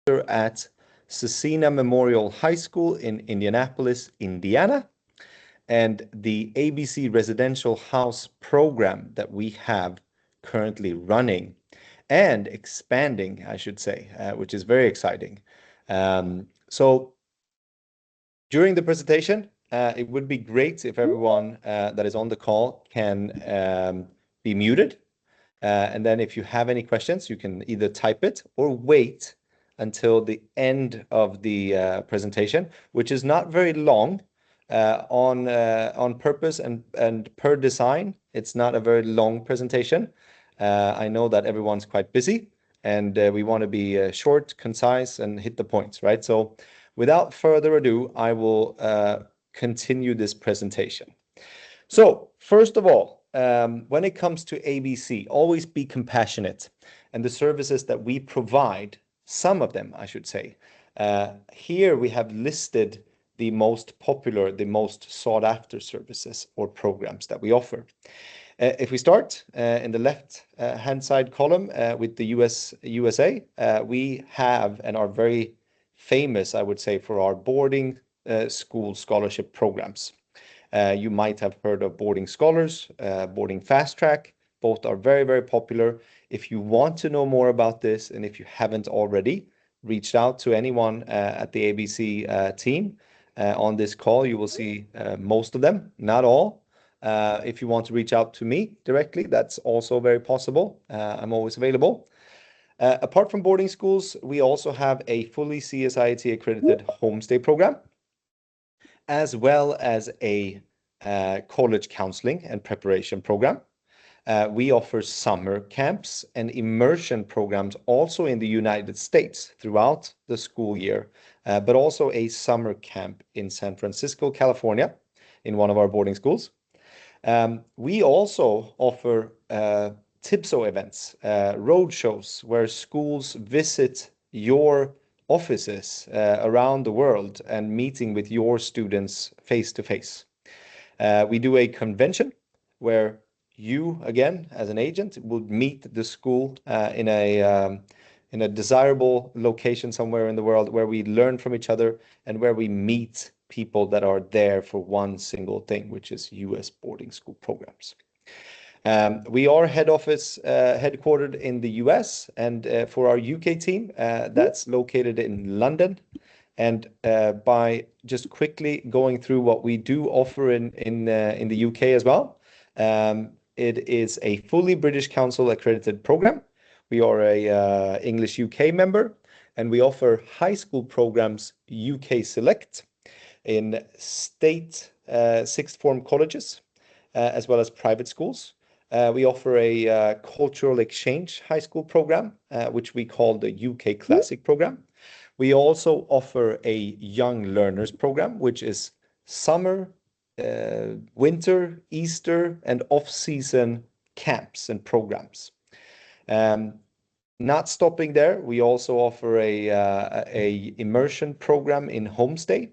at Scecina Memorial High School in Indianapolis, Indiana, and the ABC Residential House program that we have currently running and expanding, I should say, which is very exciting. So during the presentation, it would be great if everyone that is on the call can be muted. And then if you have any questions, you can either type it or wait until the end of the presentation, which is not very long on purpose and per design. It's not a very long presentation. I know that everyone's quite busy and we want to be short, concise, and hit the points, right? So without further ado, I will continue this presentation. So first of all, when it comes to ABC, always be compassionate. And the services that we provide, some of them, I should say, here we have listed the most popular, the most sought after services or programs that we offer. If we start in the left hand side column with the USA, we have and are very famous, I would say, for our boarding school scholarship programs. You might have heard of Boarding Scholars, Boarding Fast Track. Both are very, very popular. If you want to know more about this, and if you haven't already reached out to anyone at the ABC team on this call, you will see most of them, not all. If you want to reach out to me directly, that's also very possible. I'm always available. Apart from boarding schools, we also have a fully CSIT accredited homestay program, as well as a college counseling and preparation program. We offer summer camps and immersion programs also in the United States throughout the school year, but also a summer camp in San Francisco, California, in one of our boarding schools. We also offer TIBSO events, road shows where schools visit your offices around the world and meeting with your students face to face. We do a convention where you, again, as an agent, would meet the school in a desirable location somewhere in the world where we learn from each other and where we meet people that are there for one single thing, which is US boarding school programs. We are headquartered in the US, and for our UK team, that's located in London. And by just quickly going through what we do offer in the UK as well, it is a fully British Council accredited program. We are a English UK member, and we offer high school programs UK Select in state sixth form colleges, as well as private schools. We offer a cultural exchange high school program, which we call the UK Classic program. We also offer a young learners program, which is summer, winter, Easter, and off-season camps and programs. Not stopping there, we also offer a immersion program in homestay.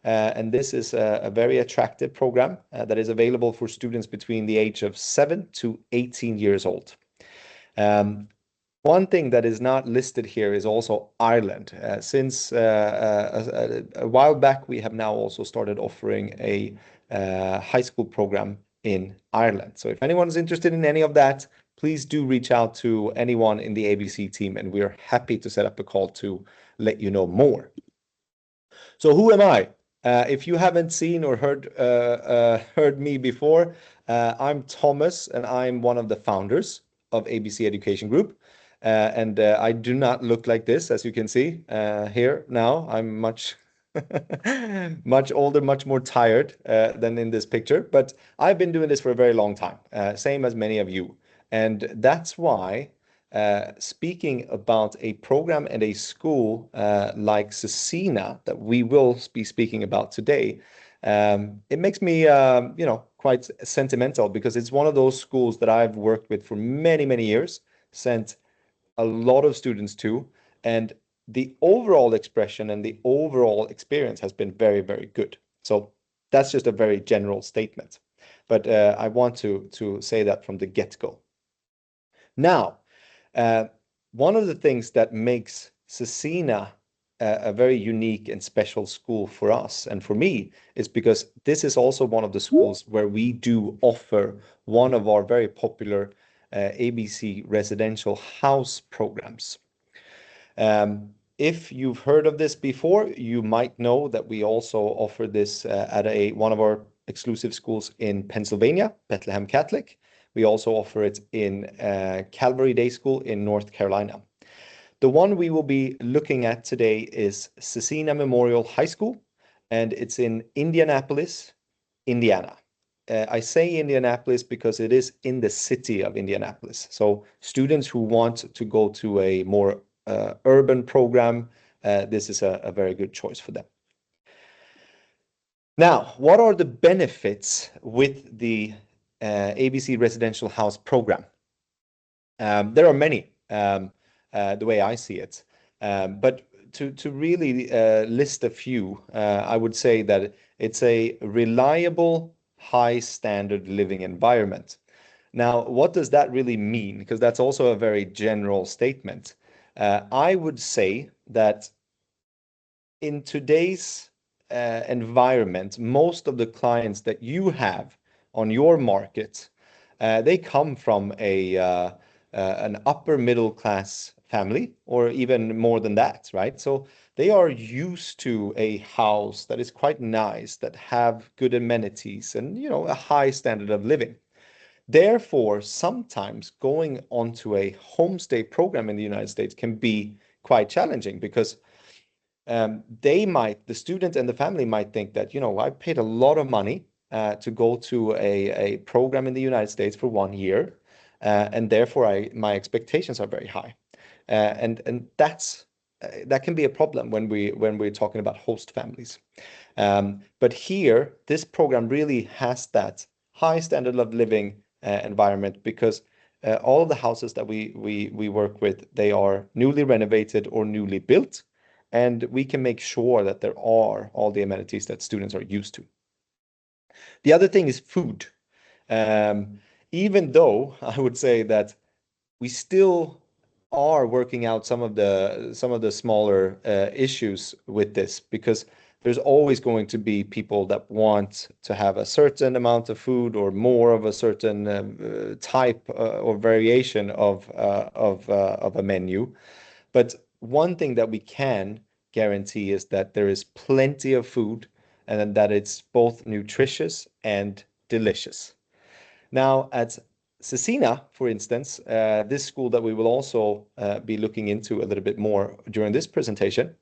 And this is a very attractive program that is available for students between the age of 7 to 18 years old. One thing that is not listed here is also Ireland. Since a while back, we have now also started offering a high school program in Ireland. So if anyone is interested in any of that, please do reach out to anyone in the ABC team, and we're happy to set up a call to let you know more. So who am I? If you haven't seen or heard me before, I'm Thomas, and I'm one of the founders of ABC Education Group. And I do not look like this, as you can see here now. I'm much older, much more tired than in this picture. But I've been doing this for a very long time, same as many of you. And that's why speaking about a program and a school like Scecina that we will be speaking about today, it makes me, quite sentimental, because it's one of those schools that I've worked with for many, many years, sent a lot of students to, and the overall expression and the overall experience has been very, very good. So that's just a very general statement, but I want to say that from the get-go. Now, one of the things that makes Scecina a very unique and special school for us and for me is because this is also one of the schools where we do offer one of our very popular ABC residential house programs. If you've heard of this before, you might know that we also offer this at one of our exclusive schools in Pennsylvania, Bethlehem Catholic. We also offer it in Calvary Day School in North Carolina. The one we will be looking at today is Scecina Memorial High School, and it's in Indianapolis, Indiana. I say Indianapolis because it is in the city of Indianapolis. So students who want to go to a more urban program, this is a very good choice for them. Now, what are the benefits with the ABC Residential House program? There are many, the way I see it. But to really list a few, I would say that it's a reliable, high standard living environment. Now, what does that really mean? Because that's also a very general statement. I would say that in today's environment, most of the clients that you have on your market, they come from an upper middle class family or even more than that, right? So they are used to a house that is quite nice, that have good amenities and, a high standard of living. Therefore, sometimes going onto a homestay program in the United States can be quite challenging because the student and the family might think that, I paid a lot of money to go to a program in the United States for 1 year, and therefore my expectations are very high. And that can be a problem when we're talking about host families. But here, this program really has that high standard of living environment because all of the houses that we work with, they are newly renovated or newly built, and we can make sure that there are all the amenities that students are used to. The other thing is food. Um, Even though I would say that we still are working out some of the smaller issues with this because there's always going to be people that want to have a certain amount of food or more of a certain type or variation of a menu. But one thing that we can guarantee is that there is plenty of food and that it's both nutritious and delicious. Now, at Scecina, for instance, this school that we will also be looking into a little bit more during this presentation,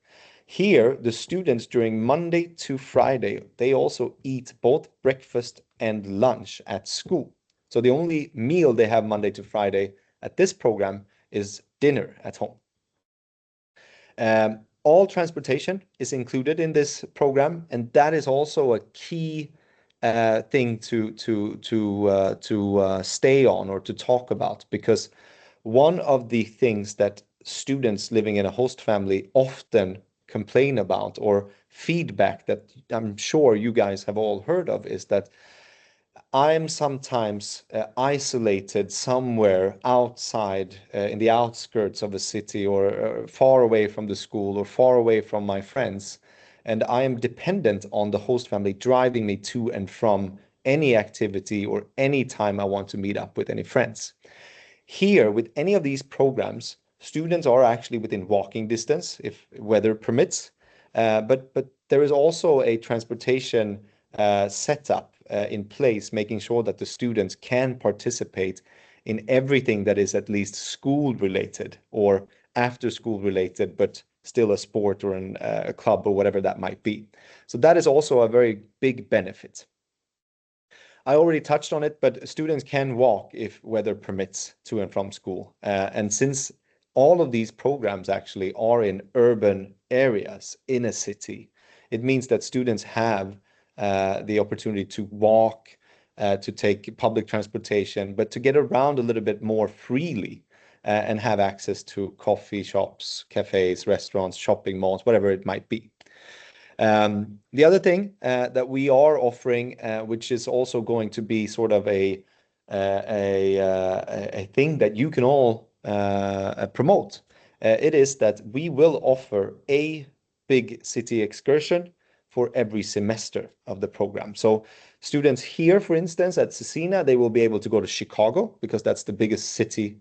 here the students during Monday to Friday, they also eat both breakfast and lunch at school. So the only meal they have Monday to Friday at this program is dinner at home. All transportation is included in this program, and that is also a key thing to stay on or to talk about because one of the things that students living in a host family often complain about or feedback that I'm sure you guys have all heard of is that I'm sometimes isolated somewhere outside in the outskirts of a city or far away from the school or far away from my friends. And I am dependent on the host family driving me to and from any activity or any time I want to meet up with any friends. Here, with any of these programs, students are actually within walking distance if weather permits. But there is also a transportation setup in place, making sure that the students can participate in everything that is at least school related or after school related, but still a sport or a club or whatever that might be. So that is also a very big benefit. I already touched on it, but students can walk if weather permits to and from school. And since all of these programs actually are in urban areas in a city, it means that students have the opportunity to walk, to take public transportation, but to get around a little bit more freely and have access to coffee shops, cafes, restaurants, shopping malls, whatever it might be. The other thing that we are offering, which is also going to be sort of a thing that you can all promote, It is that we will offer a big city excursion for every semester of the program. So students here, for instance, at Scecina, they will be able to go to Chicago because that's the biggest city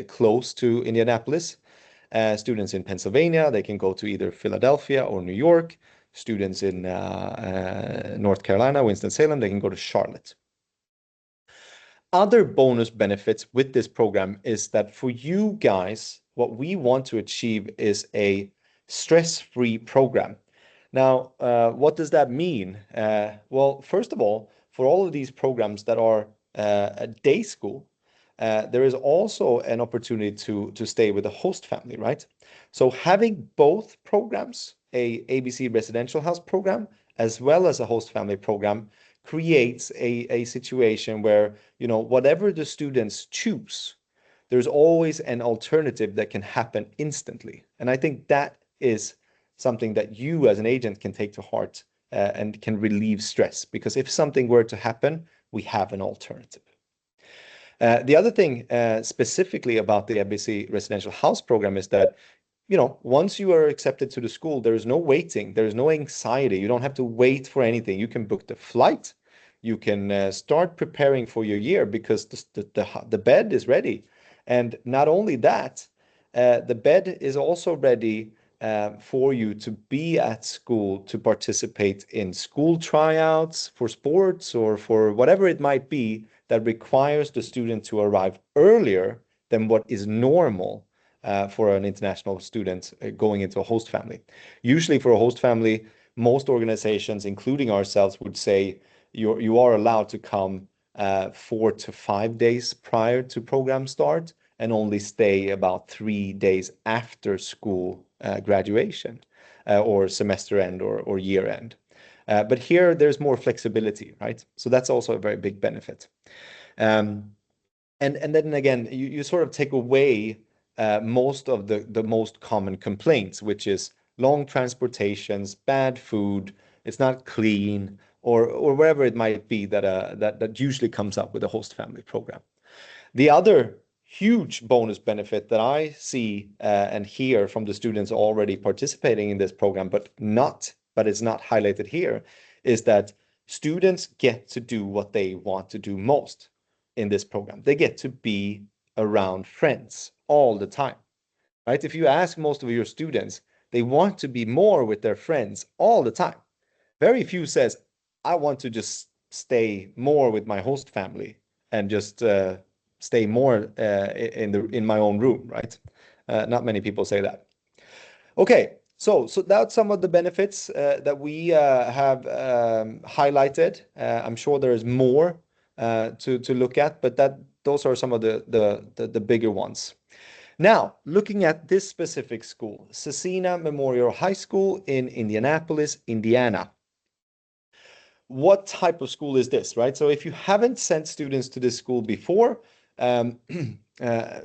close to Indianapolis. Students in Pennsylvania, they can go to either Philadelphia or New York. Students in North Carolina, Winston-Salem, they can go to Charlotte. Other bonus benefits with this program is that for you guys, what we want to achieve is a stress-free program. Now, what does that mean? Well, first of all, for all of these programs that are a day school, there is also an opportunity to stay with a host family, right? So having both programs, a ABC residential house program, as well as a host family program, creates a situation where, whatever the students choose, there's always an alternative that can happen instantly. And I think that is something that you as an agent can take to heart and can relieve stress, because if something were to happen, we have an alternative. The other thing specifically about the ABC residential house program is that, once you are accepted to the school, there is no waiting, there is no anxiety. You don't have to wait for anything. You can book the flight. You can start preparing for your year because the bed is ready. And not only that, the bed is also ready for you to be at school, to participate in school tryouts for sports or for whatever it might be that requires the student to arrive earlier than what is normal for an international student going into a host family. Usually for a host family, most organizations, including ourselves, would say you are allowed to come 4 to 5 days prior to program start and only stay about 3 days after school graduation or semester end or year end. But here there's more flexibility, right? So that's also a very big benefit. Um, and then again, you sort of take away most of the most common complaints, which is long transportations, bad food, it's not clean, or wherever it might be that usually comes up with a host family program. The other huge bonus benefit that I see and hear from the students already participating in this program, but it's not highlighted here, is that students get to do what they want to do most in this program. They get to be around friends all the time, right? If you ask most of your students, they want to be more with their friends all the time. Very few says, I want to just stay more with my host family and just stay more in my own room, right? Not many people say that. Okay, so that's some of the benefits that we have highlighted. I'm sure there is more to look at, but those are some of the bigger ones. Now, looking at this specific school, Scecina Memorial High School in Indianapolis, Indiana. What type of school is this, right? So if you haven't sent students to this school before, um, uh,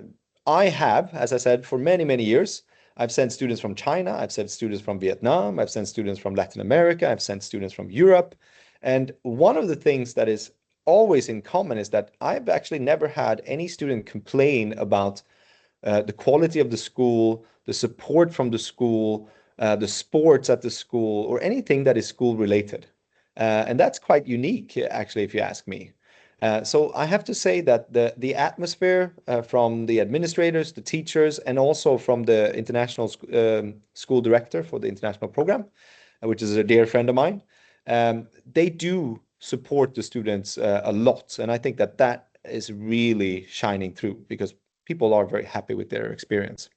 I have, as I said, for many, many years. I've sent students from China, I've sent students from Vietnam, I've sent students from Latin America, I've sent students from Europe. And one of the things that is always in common is that I've actually never had any student complain about the quality of the school, the support from the school, the sports at the school, or anything that is school related. And that's quite unique, actually, if you ask me. So I have to say that the atmosphere from the administrators, the teachers, and also from the international school director for the international program, which is a dear friend of mine, they do support the students a lot. And I think that is really shining through because people are very happy with their experience.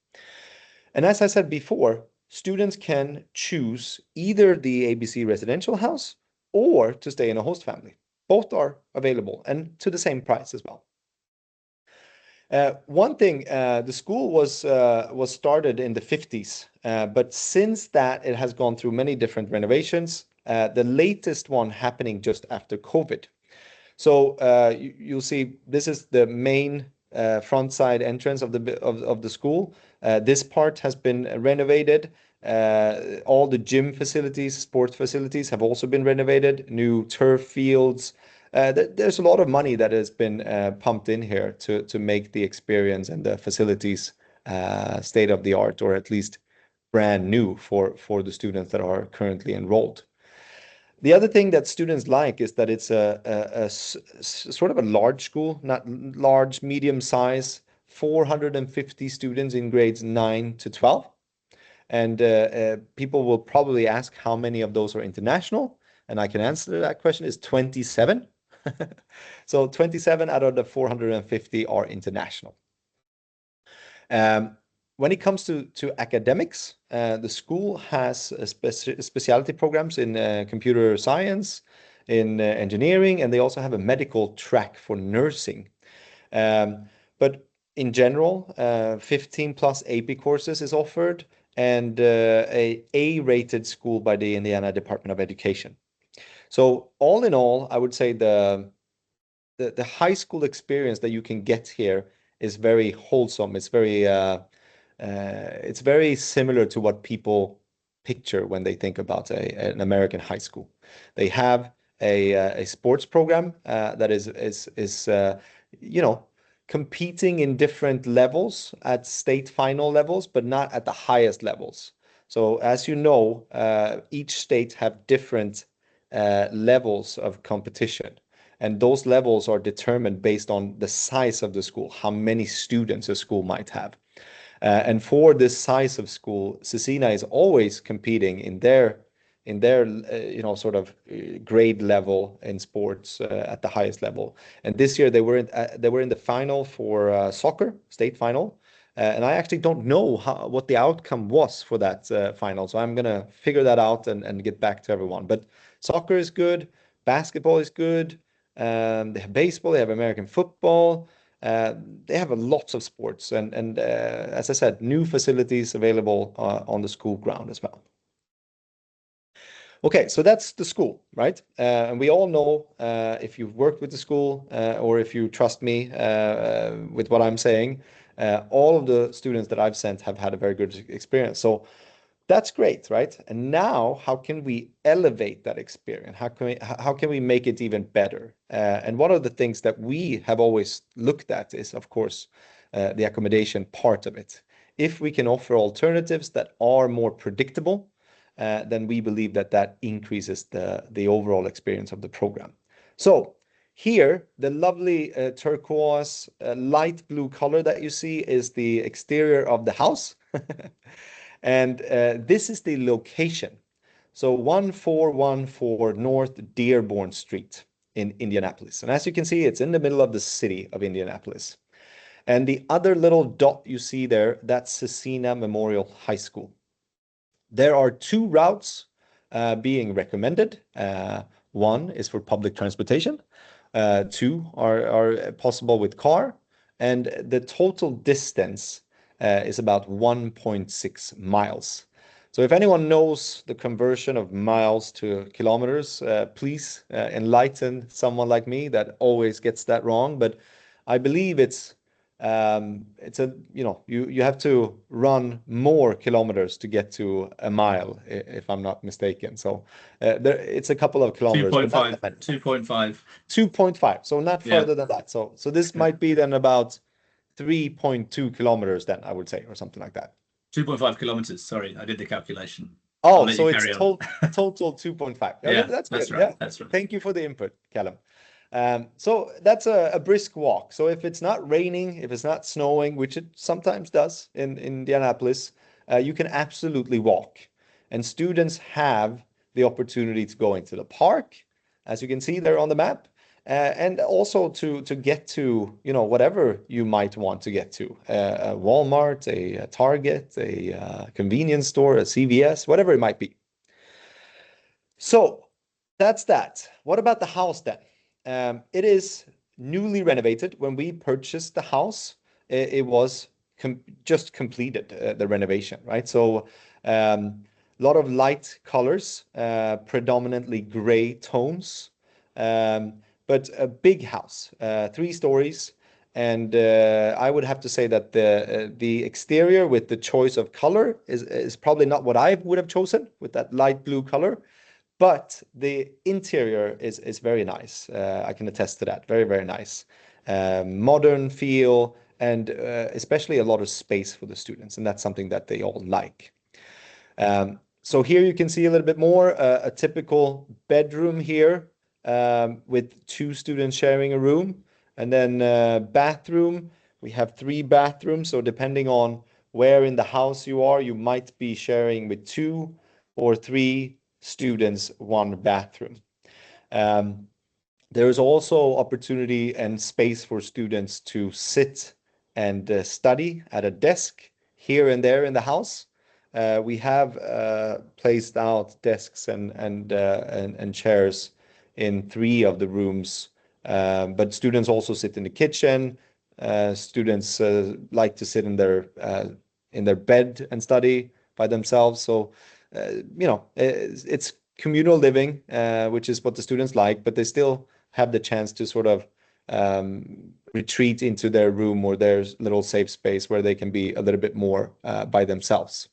And as I said before, students can choose either the ABC residential house or to stay in a host family. Both are available and to the same price as well. One thing, the school was started in the 50s, but since that it has gone through many different renovations. The latest one happening just after COVID. So you'll see this is the main front side entrance of the school. This part has been renovated. All the gym facilities, sports facilities have also been renovated. New turf fields. There's a lot of money that has been pumped in here to make the experience and the facilities state of the art, or at least brand new for the students that are currently enrolled. The other thing that students like is that it's sort of a large school, not large, medium size, 450 students in grades 9 to 12. And people will probably ask how many of those are international. And I can answer that question is 27. So 27 out of the 450 are international. When it comes to academics, the school has specialty programs in computer science, in engineering, and they also have a medical track for nursing. But in general, 15 plus AP courses is offered, and a A-rated school by the Indiana Department of Education. So all in all, I would say the high school experience that you can get here is very wholesome. It's very similar to what people picture when they think about an American high school. They have a sports program that is you know, competing in different levels at state final levels, but not at the highest levels. So as you know, each state have different levels of competition. And those levels are determined based on the size of the school, how many students a school might have. And for this size of school, Scecina is always competing in their sort of grade level in sports at the highest level. And this year they were in the final for soccer, state final. And I actually don't know what the outcome was for that final. So I'm gonna figure that out and get back to everyone. But soccer is good, basketball is good. They have baseball, they have American football. They have lots of sports, and as I said, new facilities available on the school ground as well. Okay, so that's the school, right? And we all know, if you've worked with the school or if you trust me with what I'm saying, all of the students that I've sent have had a very good experience. So that's great, right? And now, how can we elevate that experience? How can we make it even better? And one of the things that we have always looked at is, of course, the accommodation part of it. If we can offer alternatives that are more predictable, then we believe that that increases the overall experience of the program. So here, the lovely turquoise light blue color that you see is the exterior of the house. And this is the location. So 1414 North Dearborn Street in Indianapolis. And as you can see, it's in the middle of the city of Indianapolis. And the other little dot you see there, that's Scecina Memorial High School. There are two routes being recommended. One is for public transportation. Two are possible with car. And the total distance is about 1.6 miles. So if anyone knows the conversion of miles to kilometers, please enlighten someone like me that always gets that wrong. But I believe you have to run more kilometers to get to a mile, if I'm not mistaken. So it's a couple of kilometers, but not that 2.5, many. 2.5. 2.5, so not Yeah. further than that. So this might be then about 3.2 kilometers then, I would say, or something like that. 2.5 kilometers. Sorry, I did the calculation. I'll Oh, let you so it's carry on. total 2.5. Okay, Yeah, that's that's good. right. Yeah. That's right. Thank you for the input, Callum. So that's a brisk walk. So if it's not raining, if it's not snowing, which it sometimes does in Indianapolis, you can absolutely walk. And students have the opportunity to go into the park, as you can see there on the map, and also to get to, whatever you might want to get to, a Walmart, a Target, a convenience store, a CVS, whatever it might be. So that's that. What about the house then? It is newly renovated. When we purchased the house, it was just completed, the renovation, right? So a lot of light colors, predominantly gray tones, but a big house, 3 stories. And I would have to say that the exterior with the choice of color is probably not what I would have chosen with that light blue color. But the interior is very nice. I can attest to that. Very, very nice. Modern feel, and especially a lot of space for the students, and that's something that they all like. So here you can see a little bit more a typical bedroom here with two students sharing a room, and then bathroom. We have three bathrooms, so depending on where in the house you are, you might be sharing with two or three students one bathroom. Um, there is also opportunity and space for students to sit and study at a desk here and there in the house. We have placed out desks and chairs in three of the rooms, but students also sit in the kitchen. Students like to sit in their bed and study by themselves. So, it's communal living, which is what the students like, but they still have the chance to sort of retreat into their room or their little safe space where they can be a little bit more by themselves.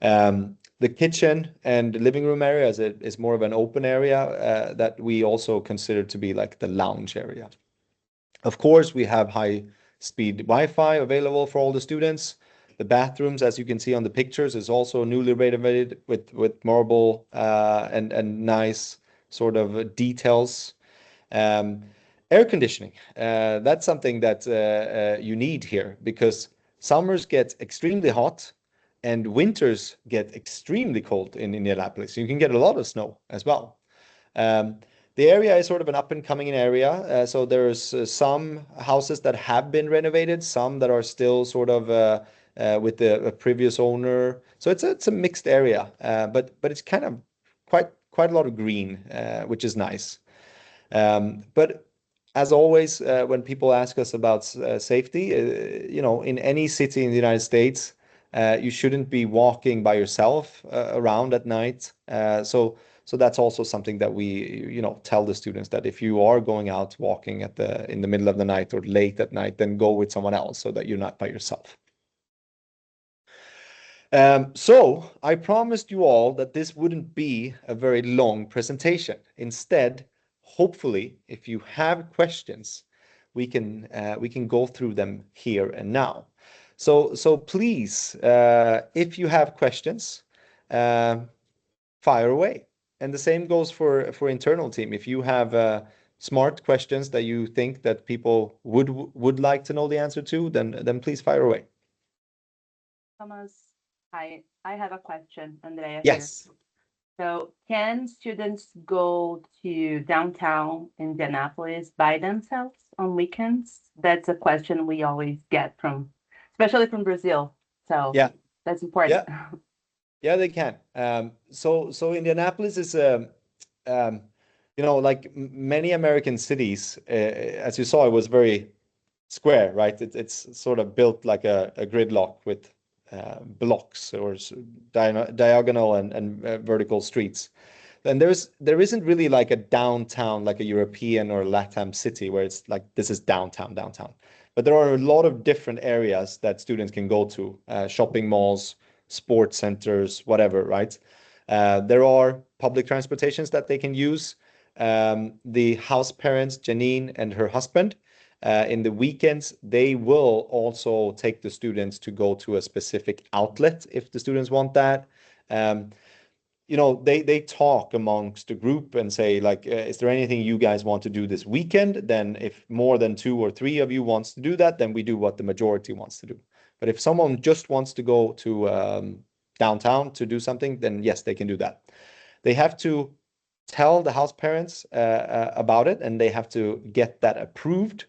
The kitchen and living room area is more of an open area that we also consider to be like the lounge area. Of course, we have high-speed Wi-Fi available for all the students. The bathrooms, as you can see on the pictures, is also newly renovated with marble and nice sort of details. Um, Air conditioning, that's something that you need here because summers get extremely hot and winters get extremely cold in Indianapolis. You can get a lot of snow as well. Um, the area is sort of an up and coming area. So there's some houses that have been renovated, some that are still sort of with the previous owner. So it's a mixed area, but it's kind of quite a lot of green, which is nice. But as always, when people ask us about safety, in any city in the United States, you shouldn't be walking by yourself around at night. So that's also something that we, tell the students that if you are going out walking in the middle of the night or late at night, then go with someone else so that you're not by yourself. So I promised you all that this wouldn't be a very long presentation. Instead, hopefully, if you have questions, we can go through them here and now. So please, if you have questions, uh, fire away. And the same goes for internal team. If you have smart questions that you think that people would like to know the answer to, then please fire away. Thomas, I have a question, Andrea here. Yes. So can students go to downtown Indianapolis by themselves on weekends? That's a question we always get especially from Brazil. So Yeah. that's important. Yeah. Yeah, they can. So Indianapolis is um, like many American cities, as you saw, it was very square, right? It's sort of built like a gridlock with blocks or diagonal and vertical streets. And there isn't really like a downtown, like a European or LATAM city where it's like this is downtown. But there are a lot of different areas that students can go to, shopping malls, sports centers, whatever, right? There are public transportations that they can use. The house parents, Janine and her husband, in the weekends, they will also take the students to go to a specific outlet if the students want that. Um, they talk amongst the group and say like, is there anything you guys want to do this weekend? Then if more than two or three of you wants to do that, then we do what the majority wants to do. But if someone just wants to go to downtown to do something, then yes, they can do that. They have to tell the house parents about it, and they have to get that approved.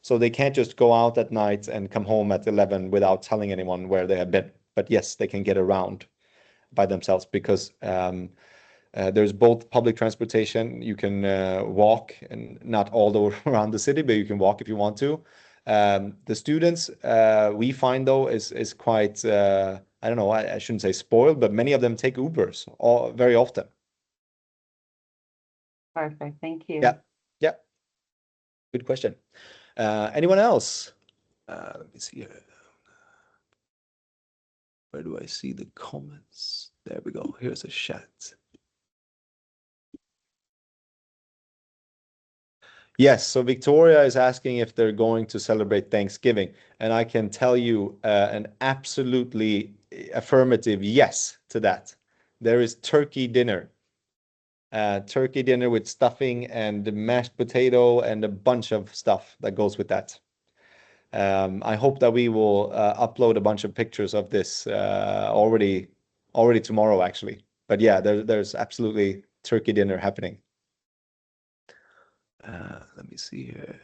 So they can't just go out at night and come home at 11 without telling anyone where they have been. But yes, they can get around by themselves because there's both public transportation. You can walk, and not all the way around the city, but you can walk if you want to. The students we find though is quite I don't know, I shouldn't say spoiled, but many of them take Ubers very often. Perfect. Thank you. Yeah, yeah, good question. Anyone else? Let me see here. Where do I see the comments? There we go. Here's a chat. Yes, so Victoria is asking if they're going to celebrate Thanksgiving, and I can tell you an absolutely affirmative yes to that. There is turkey dinner with stuffing and mashed potato and a bunch of stuff that goes with that. I hope that we will upload a bunch of pictures of this already tomorrow, actually. But yeah, there's absolutely turkey dinner happening. Let me see here.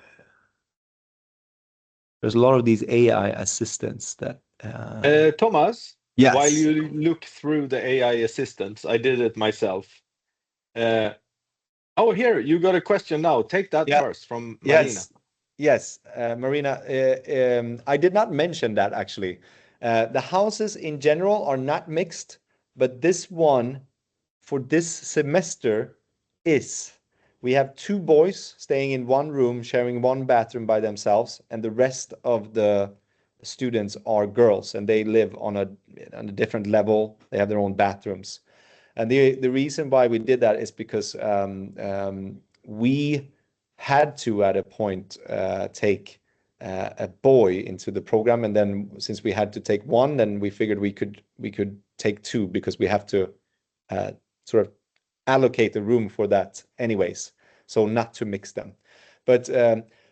There's a lot of these AI assistants that. Thomas, while Yes. you look through the AI assistants, I did it myself. Oh, here, you got a question now. Take that Yeah. first from Marina. Yes, Marina. I did not mention that actually. The houses in general are not mixed, but this one for this semester is. We have two boys staying in one room, sharing one bathroom by themselves, and the rest of the students are girls, and they live on a different level. They have their own bathrooms. And the reason why we did that is because we had to, at a point, take a boy into the program, and then since we had to take one, then we figured we could take two because we have to sort of allocate the room for that anyways, so not to mix them. But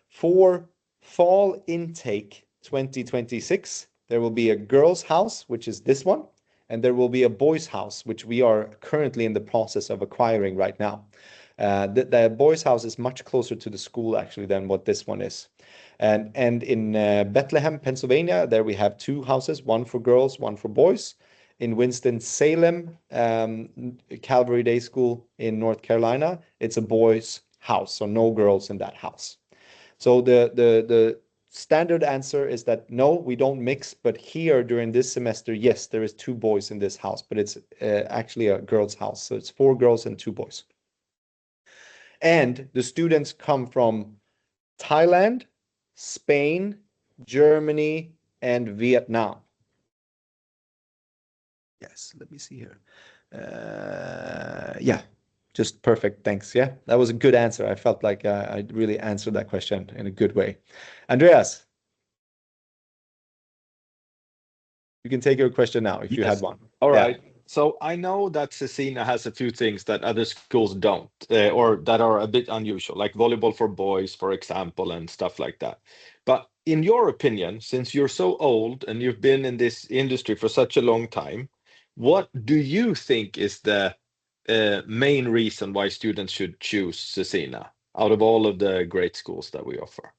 for fall intake 2026, there will be a girls' house, which is this one, and there will be a boys' house, which we are currently in the process of acquiring right now. The boys' house is much closer to the school actually than what this one is. And in Bethlehem, Pennsylvania, there we have two houses, one for girls, one for boys. In Winston-Salem, Calvary Day School in North Carolina, it's a boys' house, so no girls in that house. So the standard answer is that no, we don't mix, but here during this semester, yes, there is two boys in this house, but it's actually a girls' house. So it's 4 girls and 2 boys. And the students come from Thailand, Spain, Germany, and Vietnam. Yes, let me see here. Yeah, just perfect. Thanks. Yeah, that was a good answer. I felt like I really answered that question in a good way. Andreas, you can take your question now if you had Yes. one. All Yeah. right. So I know that Scecina has a few things that other schools don't, or that are a bit unusual, like volleyball for boys, for example, and stuff like that. But in your opinion, since you're so old and you've been in this industry for such a long time, what do you think is the main reason why students should choose Scecina out of all of the great schools that we offer?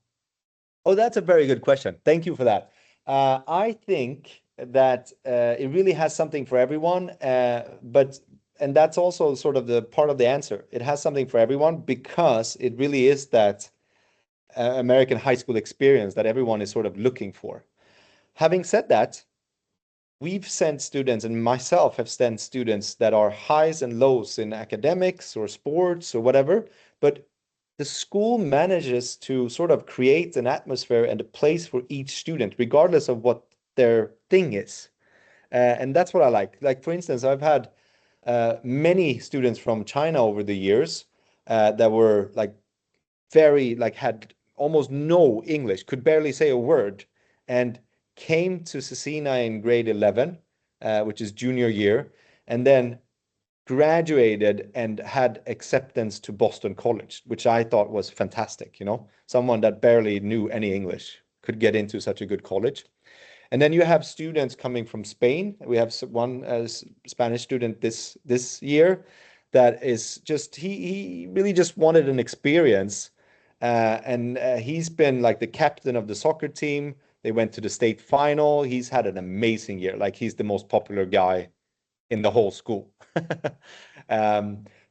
Oh, that's a very good question. Thank you for that. I think that it really has something for everyone, and that's also sort of the part of the answer. It has something for everyone because it really is that American high school experience that everyone is sort of looking for. Having said that, we've sent students, and myself have sent students that are highs and lows in academics or sports or whatever, but the school manages to sort of create an atmosphere and a place for each student, regardless of what their thing is. And that's what I like. Like, for instance, I've had many students from China over the years that were like very, like, had almost no English, could barely say a word, and came to Scecina in grade 11, which is junior year, and then graduated and had acceptance to Boston College, which I thought was fantastic. Someone that barely knew any English could get into such a good college. And then you have students coming from Spain. We have one Spanish student this year that is just he really just wanted an experience, and he's been like the captain of the soccer team. They went to the state final. He's had an amazing year. Like, he's the most popular guy in the whole school.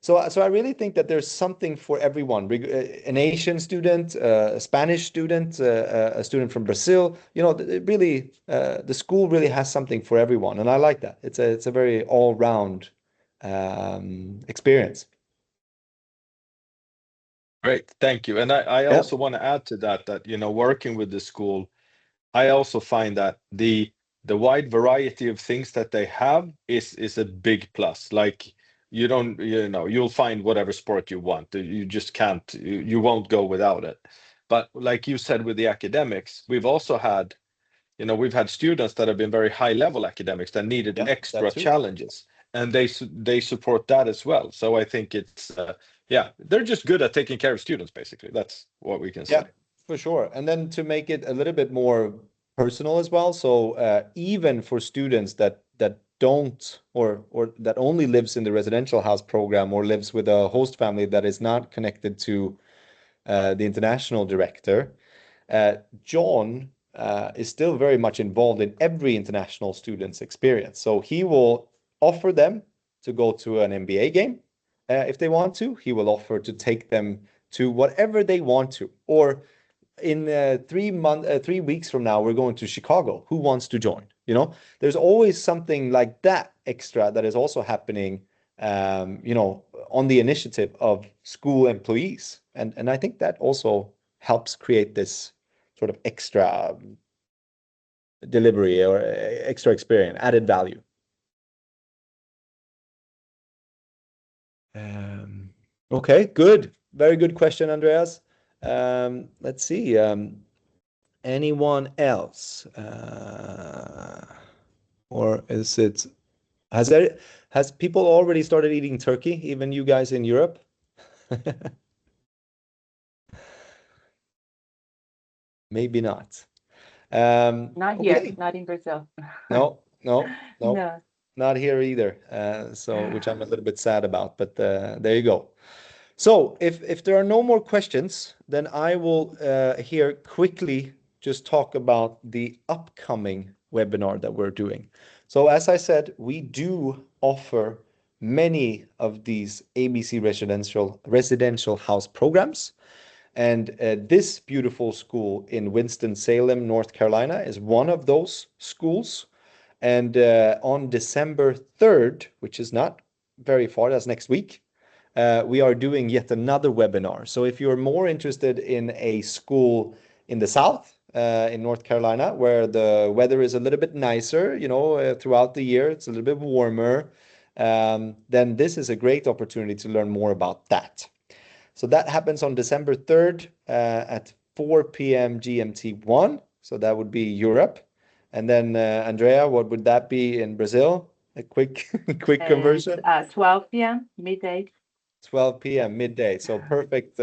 So I really think that there's something for everyone. An Asian student, a Spanish student, a student from Brazil. Really, the school really has something for everyone, and I like that. It's a very all-round experience. Great, thank you. And I Yeah. also want to add to that, working with the school, I also find that the wide variety of things that they have is a big plus. Like you don't, you'll find whatever sport you want. You just can't, you won't go without it. But like you said with the academics, we've also had, we've had students that have been very high level academics that needed extra challenges, and they support that as well. So I think it's they're just good at taking care of students, basically. That's what we can say. Yeah, for sure. And then to make it a little bit more personal as well, so even for students that don't or that only lives in the residential house program or lives with a host family that is not connected to the international director, John is still very much involved in every international student's experience. So he will offer them to go to an NBA game if they want to. He will offer to take them to whatever they want to. Or in 3 weeks from now, we're going to Chicago. Who wants to join? There's always something like that extra that is also happening, on the initiative of school employees. And I think that also helps create this sort of extra delivery or extra experience, added value. Okay, good. Very good question, Andreas. Let's see. Anyone else? Or has people already started eating turkey, even you guys in Europe? Maybe not. Not here, Okay. not in Brazil. No, No. not here either. Which I'm a little bit sad about, but there you go. So if there are no more questions, then I will here quickly just talk about the upcoming webinar that we're doing. So as I said, we do offer many of these ABC residential house programs. And this beautiful school in Winston-Salem, North Carolina, is one of those schools. And on December 3rd, which is not very far, that's next week, we are doing yet another webinar. So if you're more interested in a school in the South, in North Carolina, where the weather is a little bit nicer, throughout the year, it's a little bit warmer, then this is a great opportunity to learn more about that. So that happens on December 3rd at 4 p.m. GMT1. So that would be Europe. And then, Andrea, what would that be in Brazil? A quick conversion? 12 p.m. midday. 12 p.m. midday. So perfect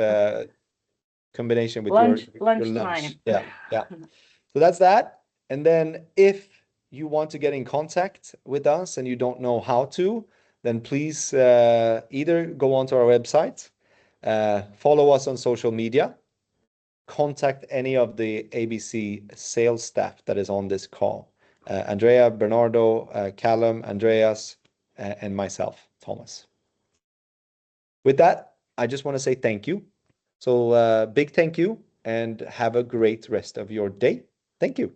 combination with lunch your lunch. time. Yeah. So that's that. And then if you want to get in contact with us and you don't know how to, then please either go onto our website, follow us on social media, contact any of the ABC sales staff that is on this call. Andrea, Bernardo, Callum, Andreas, and myself, Thomas. With that, I just want to say thank you. So big thank you and have a great rest of your day. Thank you.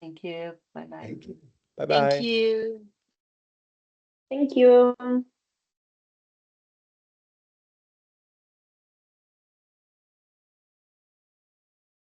Thank you. Bye-bye. Thank you. Bye-bye. Thank you. Thank you.